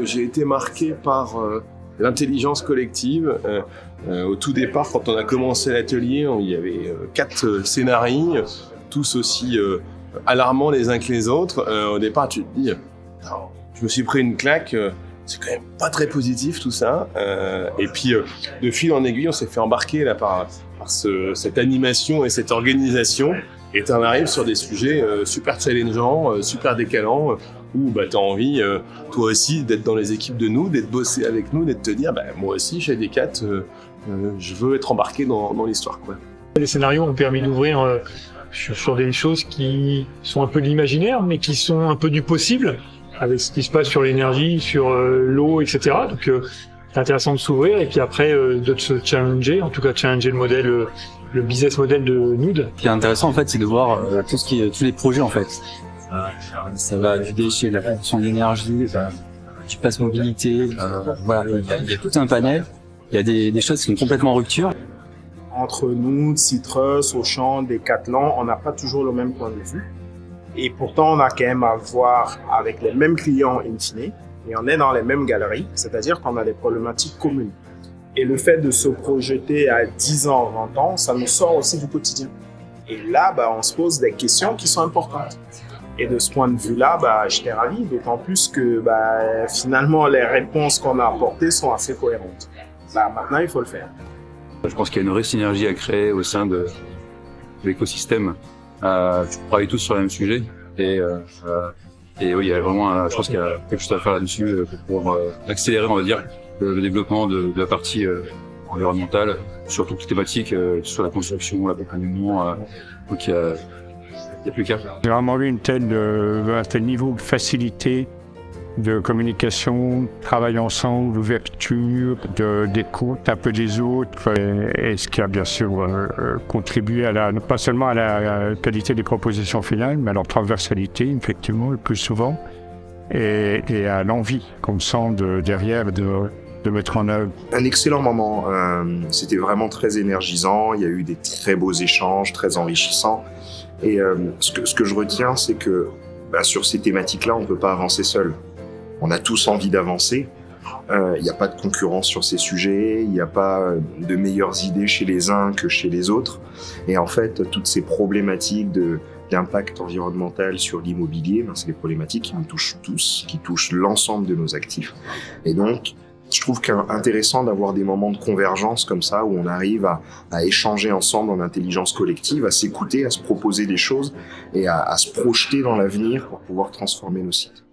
J'ai été marqué par l'intelligence collective. Au tout départ, quand on a commencé l'atelier, il y avait 4 scénarios, tous aussi alarmants les uns que les autres. Au départ, tu te dis, je me suis pris une claque, c'est quand même pas très positif tout ça. Et puis, de fil en aiguille, on s'est fait embarquer là, par cette animation et cette organisation. Et tu en arrives sur des sujets super challengeants, super décalants, où tu as envie, toi aussi, d'être dans les équipes de nous, d'être bossé avec nous, d'être te dire, moi aussi, chez Decat, je veux être embarqué dans l'histoire, quoi. Les scénarios ont permis d'ouvrir sur des choses qui sont un peu de l'imaginaire, mais qui sont un peu du possible, avec ce qui se passe sur l'énergie, sur l'eau, etc. Donc c'est intéressant de s'ouvrir, et puis après de se challenger, en tout cas challenger le modèle, le business model de Nood. Ce qui est intéressant en fait, c'est de voir tous les projets en fait. Ça va du déchet, de la production d'énergie, du pass mobilité, voilà, il y a tout un panel. Il y a des choses qui sont complètement en rupture. Entre nous, Citrus, Auchan, Decathlon, on n'a pas toujours le même point de vue. Et pourtant, on a quand même à voir avec les mêmes clients in fine, et on est dans les mêmes galeries, c'est-à-dire qu'on a des problématiques communes. Et le fait de se projeter à 10 ans, 20 ans, ça nous sort aussi du quotidien. Et là, on se pose des questions qui sont importantes. Et de ce point de vue-là, j'étais ravi, d'autant plus que finalement, les réponses qu'on a apportées sont assez cohérentes. Maintenant, il faut le faire. Je pense qu'il y a une vraie synergie à créer au sein de l'écosystème. Tu travailles tous sur le même sujet. Et oui, il y a vraiment, je pense qu'il y a quelque chose à faire là-dessus pour pouvoir accélérer, on va dire, le développement de la partie environnementale sur toutes les thématiques, sur la construction, l'accompagnement. Donc il y a plus qu'à. J'ai vraiment eu un tel niveau de facilité de communication, travail ensemble, d'ouverture, d'écoute un peu des autres, et ce qui a bien sûr contribué pas seulement à la qualité des propositions finales, mais à leur transversalité, effectivement, le plus souvent, et à l'envie qu'on sent derrière de mettre en œuvre. Un excellent moment, c'était vraiment très énergisant, il y a eu des très beaux échanges, très enrichissants, et ce que je retiens, c'est que sur ces thématiques-là, on ne peut pas avancer seul. On a tous envie d'avancer, il n'y a pas de concurrence sur ces sujets, il n'y a pas de meilleures idées chez les uns que chez les autres, et en fait, toutes ces problématiques d'impact environnemental sur l'immobilier, c'est des problématiques qui nous touchent tous, qui touchent l'ensemble de nos actifs. Et donc, je trouve qu'intéressant d'avoir des moments de convergence comme ça, où on arrive à échanger ensemble en intelligence collective, à s'écouter, à se proposer des choses et à se projeter dans l'avenir pour pouvoir transformer nos sites.